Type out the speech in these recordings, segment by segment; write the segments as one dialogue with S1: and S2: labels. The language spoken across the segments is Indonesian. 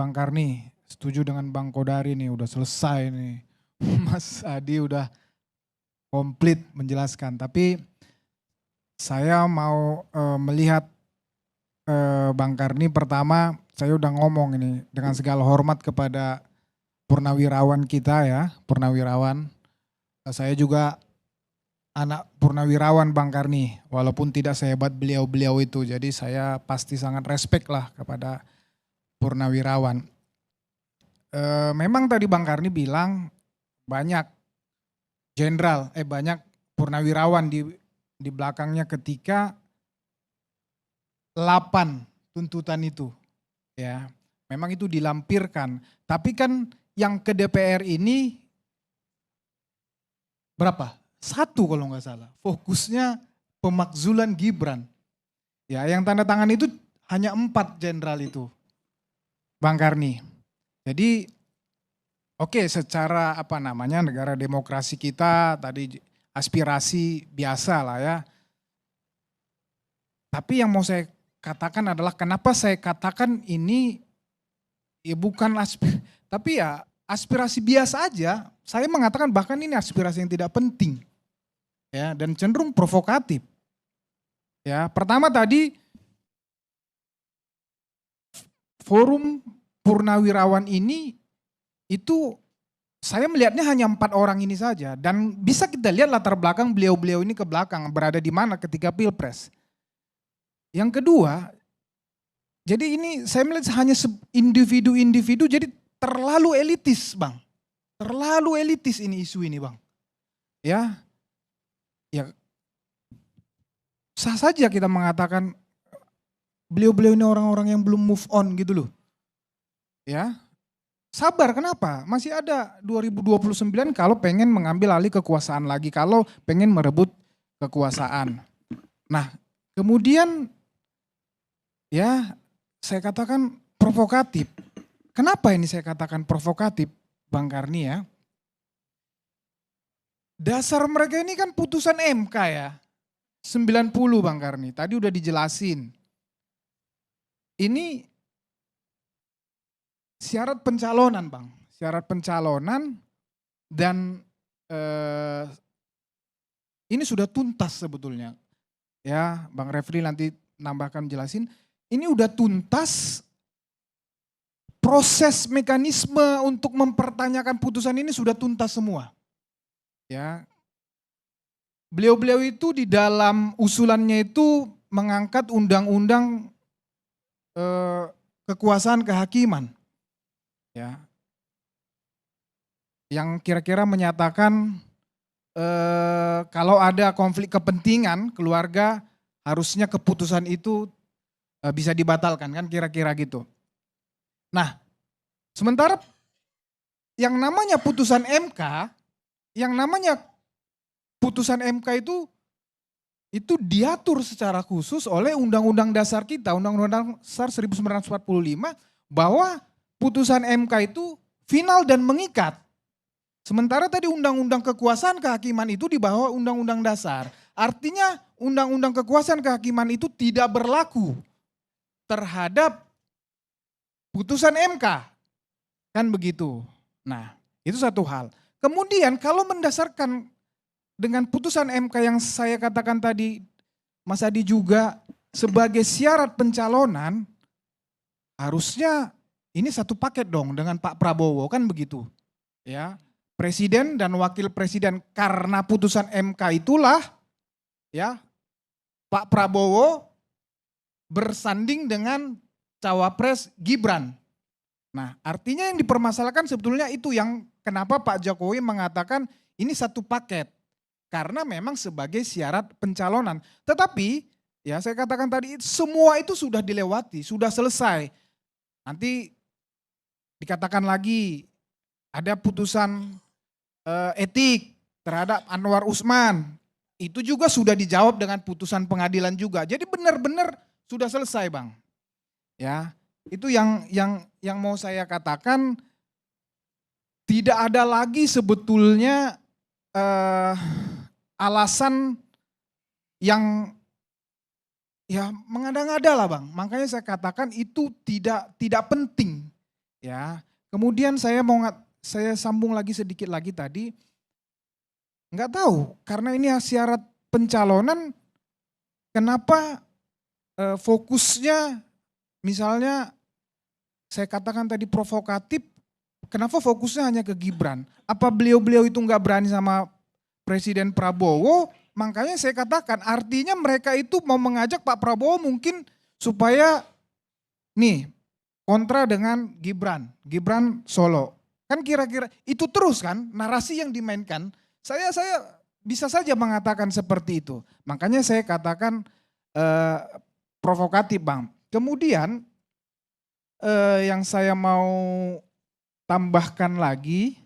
S1: Bang Karni, setuju dengan Bang Kodari nih, udah selesai nih. Mas Adi udah komplit menjelaskan, tapi saya mau melihat Bang Karni. Pertama, saya udah ngomong ini dengan segala hormat kepada purnawirawan kita ya, purnawirawan. Saya juga anak purnawirawan Bang Karni, walaupun tidak sehebat beliau-beliau itu. Jadi saya pasti sangat respect lah kepada purnawirawan. Memang tadi Bang Karni bilang banyak banyak purnawirawan di belakangnya ketika 8 tuntutan itu ya. Memang itu dilampirkan, tapi kan yang ke DPR ini berapa? 1 kalau nggak salah. Fokusnya pemakzulan Gibran. Ya, yang tanda tangan itu hanya 4 jenderal itu, Bang Karni. Jadi oke, secara negara demokrasi kita tadi aspirasi biasa lah ya. Tapi yang mau saya katakan adalah kenapa saya katakan ini ya bukan tapi ya aspirasi biasa aja. Saya mengatakan bahkan ini aspirasi yang tidak penting ya dan cenderung provokatif. Ya, pertama tadi forum purnawirawan ini itu saya melihatnya hanya 4 orang ini saja dan bisa kita lihat latar belakang beliau-beliau ini ke belakang berada di mana ketika Pilpres. Yang kedua, jadi ini saya melihat hanya individu-individu jadi terlalu elitis, Bang. Terlalu elitis ini isu ini, Bang. Ya. Ya sah saja kita mengatakan beliau-beliau ini orang-orang yang belum move on gitu loh. Ya. Sabar, kenapa? Masih ada 2029 kalau pengen mengambil alih kekuasaan lagi, kalau pengen merebut kekuasaan. Nah, kemudian ya saya katakan provokatif. Kenapa ini saya katakan provokatif, Bang Karni ya? Dasar mereka ini kan putusan MK ya, 90 Bang Karni, tadi udah dijelasin. Ini syarat pencalonan Bang, syarat pencalonan dan ini sudah tuntas sebetulnya. Ya, Bang Refli nanti nambahkan jelasin. Ini udah tuntas, proses mekanisme untuk mempertanyakan putusan ini sudah tuntas semua. Ya, beliau-beliau itu di dalam usulannya itu mengangkat undang-undang kekuasaan kehakiman. Ya, yang kira-kira menyatakan kalau ada konflik kepentingan keluarga harusnya keputusan itu bisa dibatalkan kan kira-kira gitu. Nah, sementara yang namanya putusan MK, yang namanya putusan MK itu diatur secara khusus oleh Undang-Undang Dasar kita, Undang-Undang Dasar 1945 bahwa putusan MK itu final dan mengikat. Sementara tadi Undang-Undang Kekuasaan Kehakiman itu di bawah Undang-Undang Dasar. Artinya Undang-Undang Kekuasaan Kehakiman itu tidak berlaku terhadap putusan MK. Kan begitu. Nah, itu satu hal. Kemudian kalau mendasarkan dengan putusan MK yang saya katakan tadi, Mas Adi juga sebagai syarat pencalonan, harusnya ini satu paket dong dengan Pak Prabowo, kan begitu. Ya, presiden dan wakil presiden karena putusan MK itulah ya Pak Prabowo bersanding dengan cawapres Gibran. Nah, artinya yang dipermasalahkan sebetulnya itu yang kenapa Pak Jokowi mengatakan ini satu paket. Karena memang sebagai syarat pencalonan. Tetapi ya saya katakan tadi semua itu sudah dilewati, sudah selesai. Nanti dikatakan lagi ada putusan etik terhadap Anwar Usman. Itu juga sudah dijawab dengan putusan pengadilan juga. Jadi benar-benar sudah selesai, Bang. Ya, itu yang mau saya katakan, tidak ada lagi sebetulnya alasan yang ya mengada-ngada lah Bang. Makanya saya katakan itu tidak penting. Ya. Kemudian saya sambung lagi sedikit lagi tadi, nggak tahu karena ini syarat pencalonan kenapa fokusnya misalnya saya katakan tadi provokatif, kenapa fokusnya hanya ke Gibran? Apa beliau-beliau itu nggak berani sama Presiden Prabowo? Makanya saya katakan artinya mereka itu mau mengajak Pak Prabowo mungkin supaya nih kontra dengan Gibran Solo. Kan kira-kira itu terus kan narasi yang dimainkan. Saya bisa saja mengatakan seperti itu. Makanya saya katakan provokatif, Bang. Kemudian yang saya mau tambahkan lagi,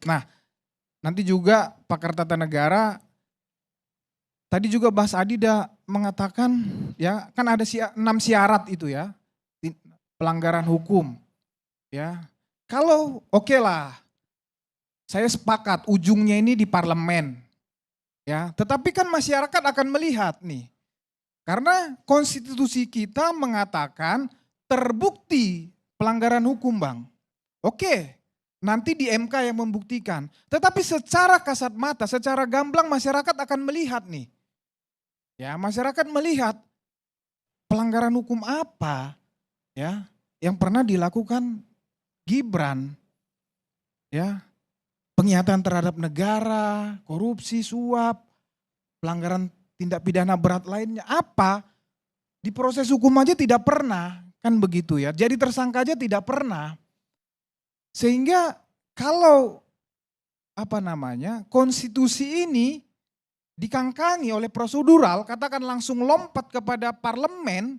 S1: nah nanti juga pakar tata negara, tadi juga Mas Adi udah mengatakan ya kan ada 6 syarat itu ya, pelanggaran hukum ya. Kalau oke lah, saya sepakat ujungnya ini di parlemen ya, tetapi kan masyarakat akan melihat nih, karena konstitusi kita mengatakan terbukti pelanggaran hukum, Bang. Oke, nanti di MK yang membuktikan. Tetapi secara kasat mata, secara gamblang masyarakat akan melihat nih. Ya, masyarakat melihat pelanggaran hukum apa ya yang pernah dilakukan Gibran. Ya, pengkhianatan terhadap negara, korupsi, suap, pelanggaran tindak pidana berat lainnya apa? Di proses hukum aja tidak pernah, kan begitu ya. Jadi tersangka aja tidak pernah. Sehingga kalau konstitusi ini dikangkangi oleh prosedural, katakan langsung lompat kepada parlemen,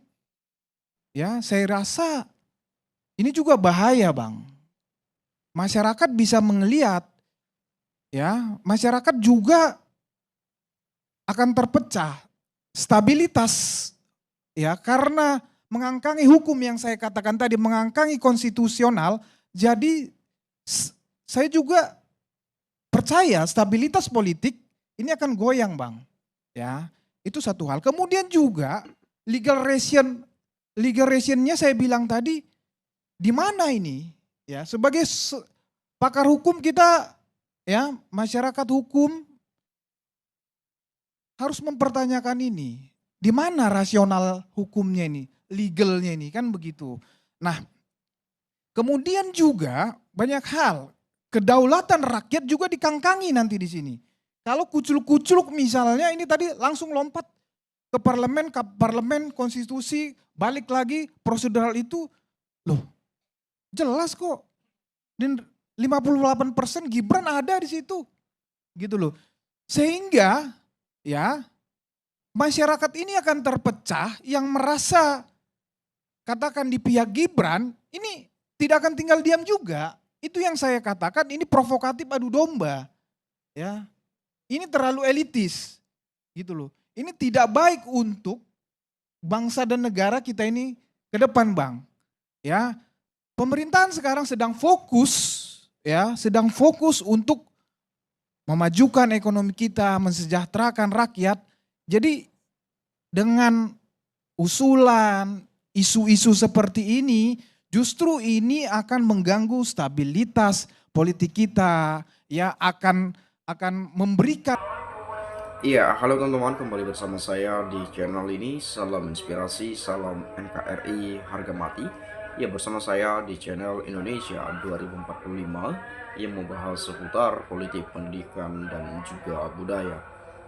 S1: ya saya rasa ini juga bahaya, Bang. Masyarakat bisa melihat, ya masyarakat juga akan terpecah stabilitas, ya karena mengangkangi hukum yang saya katakan tadi, mengangkangi konstitusional. Jadi saya juga percaya stabilitas politik ini akan goyang, Bang. Ya, itu satu hal. Kemudian juga legal rationnya saya bilang tadi di mana ini? Ya, sebagai pakar hukum kita, ya masyarakat hukum harus mempertanyakan ini. Di mana rasional hukumnya ini, legalnya ini, kan begitu. Nah, kemudian juga banyak hal, kedaulatan rakyat juga dikangkangi nanti di sini. Kalau kuculuk-kuculuk misalnya ini tadi langsung lompat ke parlemen konstitusi, balik lagi prosedural itu, loh jelas kok. Dan 58% Gibran ada di situ. Gitu loh. Sehingga ya masyarakat ini akan terpecah yang merasa katakan di pihak Gibran ini tidak akan tinggal diam juga. Itu yang saya katakan ini provokatif adu domba. Ya. Ini terlalu elitis. Gitu loh. Ini tidak baik untuk bangsa dan negara kita ini ke depan, Bang. Ya. Pemerintahan sekarang sedang fokus untuk memajukan ekonomi kita, mensejahterakan rakyat. Jadi dengan usulan isu-isu seperti ini, justru ini akan mengganggu stabilitas politik kita, ya akan memberikan.
S2: Iya, halo teman-teman, kembali bersama saya di channel ini. Salam inspirasi, salam NKRI harga mati. Ya, bersama saya di channel Indonesia 2045 yang membahas seputar politik, pendidikan, dan juga budaya.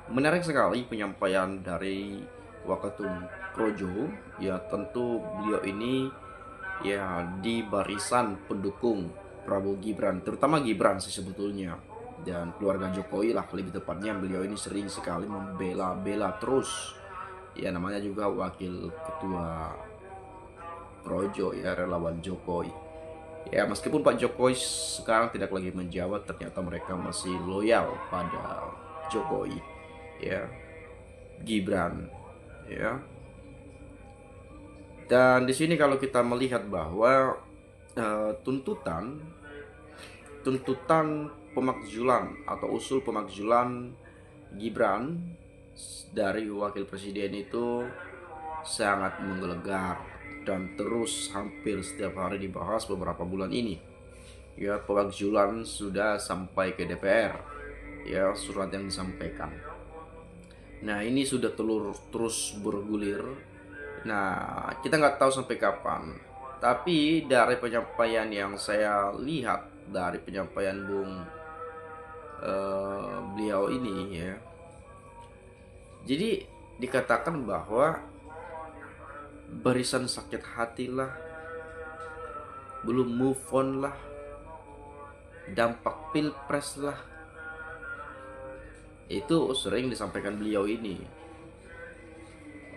S2: Menarik sekali penyampaian dari Wakatum Projo. Ya, tentu beliau ini ya di barisan pendukung Prabowo Gibran, terutama Gibran sih sebetulnya, dan keluarga Jokowi lah lebih tepatnya. Beliau ini sering sekali membela-bela terus, ya namanya juga wakil ketua Projo, ya relawan Jokowi. Ya meskipun Pak Jokowi sekarang tidak lagi menjabat, ternyata mereka masih loyal pada Jokowi, ya Gibran, ya. Dan di sini kalau kita melihat bahwa tuntutan pemakzulan atau usul pemakzulan Gibran dari wakil presiden itu sangat menggelegar, dan terus hampir setiap hari dibahas beberapa bulan ini. Ya, pemakzulan sudah sampai ke DPR. Ya, surat yang disampaikan. Nah, ini sudah terus bergulir. Nah, kita nggak tahu sampai kapan. Tapi dari penyampaian yang saya lihat dari penyampaian beliau ini ya, jadi dikatakan bahwa barisan sakit hati lah, belum move on lah, dampak pilpres lah, itu sering disampaikan beliau ini.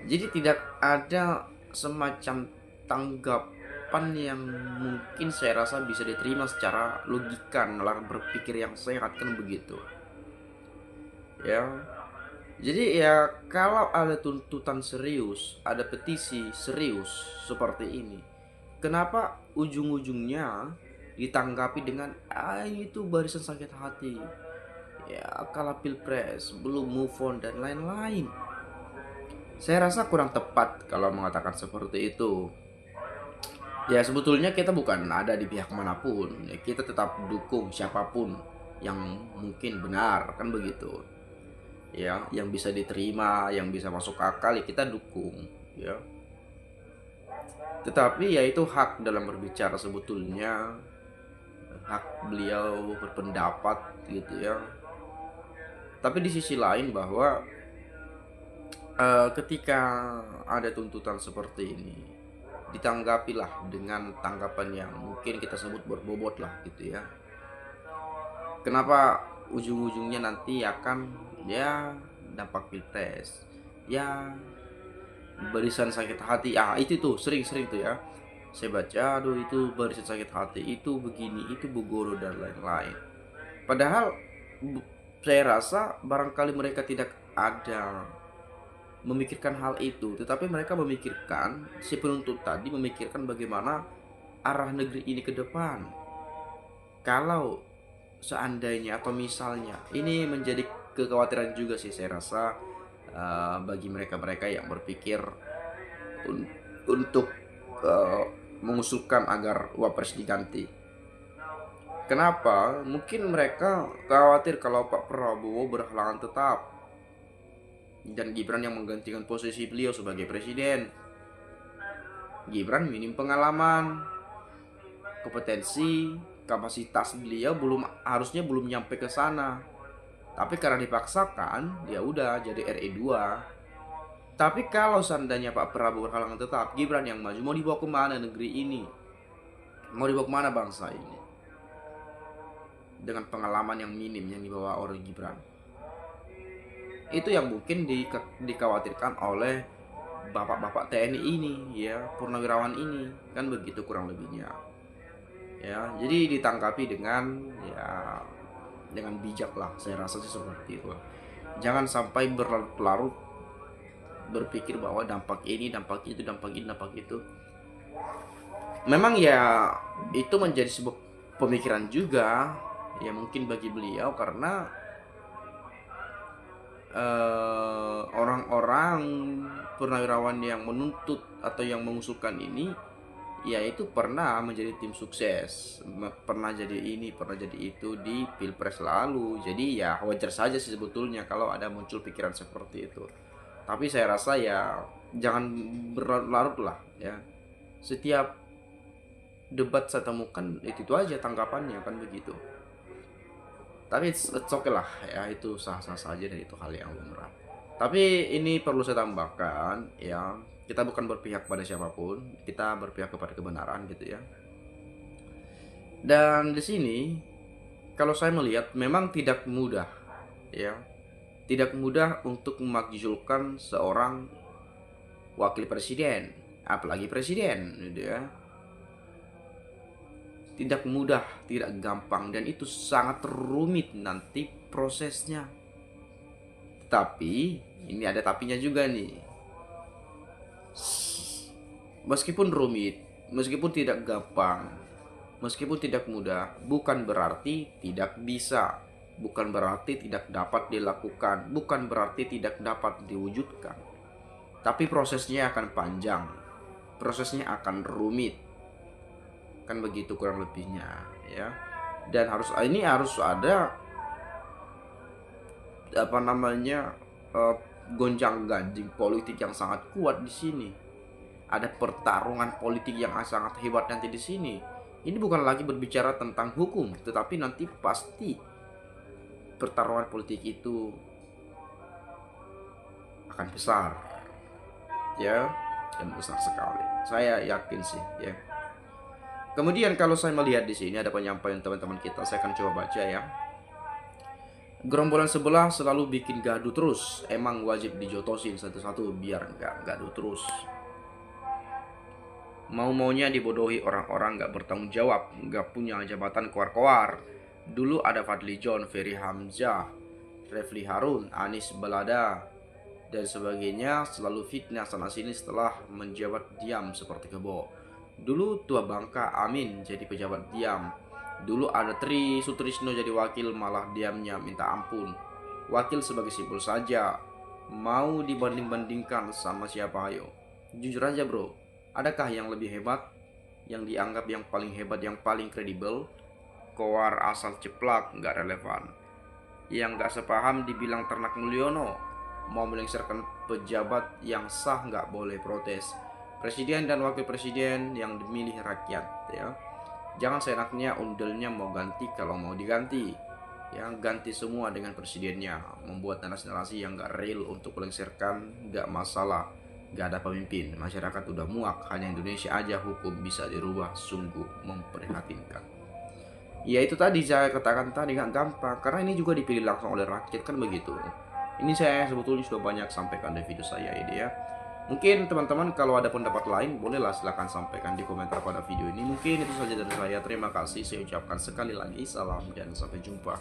S2: Jadi tidak ada semacam tanggapan yang mungkin saya rasa bisa diterima secara logika, nalar berpikir yang sehat, kan begitu ya. Jadi ya, kalau ada tuntutan serius, ada petisi serius seperti ini, kenapa ujung-ujungnya ditanggapi dengan itu barisan sakit hati, ya kalah pilpres, belum move on dan lain-lain. Saya rasa kurang tepat kalau mengatakan seperti itu. Ya sebetulnya kita bukan ada di pihak manapun, ya, kita tetap dukung siapapun yang mungkin benar, kan begitu ya, yang bisa diterima, yang bisa masuk akal, ya kita dukung ya. Tetapi ya itu hak dalam berbicara, sebetulnya hak beliau berpendapat gitu ya. Tapi di sisi lain bahwa ketika ada tuntutan seperti ini, ditanggapilah dengan tanggapan yang mungkin kita sebut berbobot lah gitu ya. Kenapa ujung-ujungnya nanti akan ya dampak pilpres, ya barisan sakit hati, itu tuh sering-sering tuh ya saya baca, aduh itu barisan sakit hati, itu begini, itu begoro dan lain-lain. Padahal saya rasa barangkali mereka tidak ada memikirkan hal itu, tetapi mereka memikirkan, si penuntut tadi memikirkan bagaimana arah negeri ini ke depan. Kalau seandainya atau misalnya, ini menjadi kekhawatiran juga sih saya rasa, bagi mereka-mereka yang berpikir untuk mengusulkan agar wapres diganti. Kenapa? Mungkin mereka khawatir kalau Pak Prabowo berhalangan tetap dan Gibran yang menggantikan posisi beliau sebagai presiden. Gibran minim pengalaman, kompetensi, kapasitas beliau harusnya belum nyampe ke sana. Tapi karena dipaksakan, ya udah jadi RE2. Tapi kalau seandainya Pak Prabowo berhalangan tetap, Gibran yang maju, mau dibawa kemana negeri ini? Mau dibawa kemana bangsa ini? Dengan pengalaman yang minim yang dibawa oleh Gibran. Itu yang mungkin dikhawatirkan oleh bapak-bapak TNI ini ya, purnawirawan ini, kan begitu kurang lebihnya ya. Jadi ditangkapi dengan ya dengan bijak lah, saya rasa sih seperti itu. Jangan sampai berlarut-larut berpikir bahwa dampak ini, dampak itu, dampak ini, dampak itu. Memang ya itu menjadi sebuah pemikiran juga ya mungkin bagi beliau, karena orang-orang purnawirawan yang menuntut atau yang mengusulkan ini ya itu pernah menjadi tim sukses, pernah jadi ini, pernah jadi itu di pilpres lalu. Jadi ya wajar saja sih sebetulnya kalau ada muncul pikiran seperti itu. Tapi saya rasa ya jangan berlarut-larut lah ya. Setiap debat saya temukan itu aja tanggapannya, kan begitu. Tapi it's okay lah ya, itu sah-sah saja dan itu hal yang lumrah. Tapi ini perlu saya tambahkan ya, kita bukan berpihak pada siapapun, kita berpihak kepada kebenaran gitu ya. Dan di sini kalau saya melihat memang tidak mudah ya, tidak mudah untuk memakzulkan seorang wakil presiden, apalagi presiden gitu ya. Tidak mudah, tidak gampang, dan itu sangat rumit nanti prosesnya. Tapi ini ada tapinya juga nih. Meskipun rumit, meskipun tidak gampang, meskipun tidak mudah, bukan berarti tidak bisa, bukan berarti tidak dapat dilakukan, bukan berarti tidak dapat diwujudkan. Tapi prosesnya akan panjang. prosesnya akan rumit, kan begitu kurang lebihnya ya. Dan harus ada apa namanya, gonjang-ganjing politik yang sangat kuat di sini. Ada pertarungan politik yang sangat hebat nanti di sini. Ini bukan lagi berbicara tentang hukum, tetapi nanti pasti pertarungan politik itu akan besar, ya, dan besar sekali. Saya yakin sih, ya. Kemudian kalau saya melihat di sini ada penyampaian teman-teman kita, saya akan coba baca ya. Gerombolan sebelah selalu bikin gaduh terus, emang wajib dijotosin satu-satu biar nggak gaduh terus. Mau-maunya dibodohi orang-orang nggak bertanggung jawab, nggak punya jabatan koar-koar. Dulu ada Fadli John, Ferry Hamzah, Refli Harun, Anis Balada, dan sebagainya selalu fitnah sana-sini setelah menjabat diam seperti kebo. Dulu Tua Bangka Amin jadi pejabat diam. Dulu ada Tri Sutrisno jadi wakil malah diamnya minta ampun. Wakil sebagai simpul saja. Mau dibanding-bandingkan sama siapa ayo? Jujur aja bro, adakah yang lebih hebat? Yang dianggap yang paling hebat, yang paling kredibel? Koar asal ceplak, nggak relevan. Yang nggak sepaham dibilang Ternak Mulyono. Mau melengsarkan pejabat yang sah nggak boleh protes. Presiden dan wakil presiden yang dimilih rakyat ya. Jangan seenaknya undelnya mau ganti kalau mau diganti. Ya, ganti semua dengan presidennya. Membuat narasi-narasi yang gak real untuk melengsarkan gak masalah. Gak ada pemimpin. Masyarakat udah muak. Hanya Indonesia aja hukum bisa dirubah. Sungguh memprihatinkan. Ya itu tadi saya katakan tadi gak gampang. Karena ini juga dipilih langsung oleh rakyat kan begitu. Ini saya sebetulnya sudah banyak sampaikan di video saya ini ya. Mungkin teman-teman kalau ada pendapat lain bolehlah silahkan sampaikan di komentar pada video ini. Mungkin itu saja dari saya. Terima kasih. Saya ucapkan sekali lagi salam dan sampai jumpa.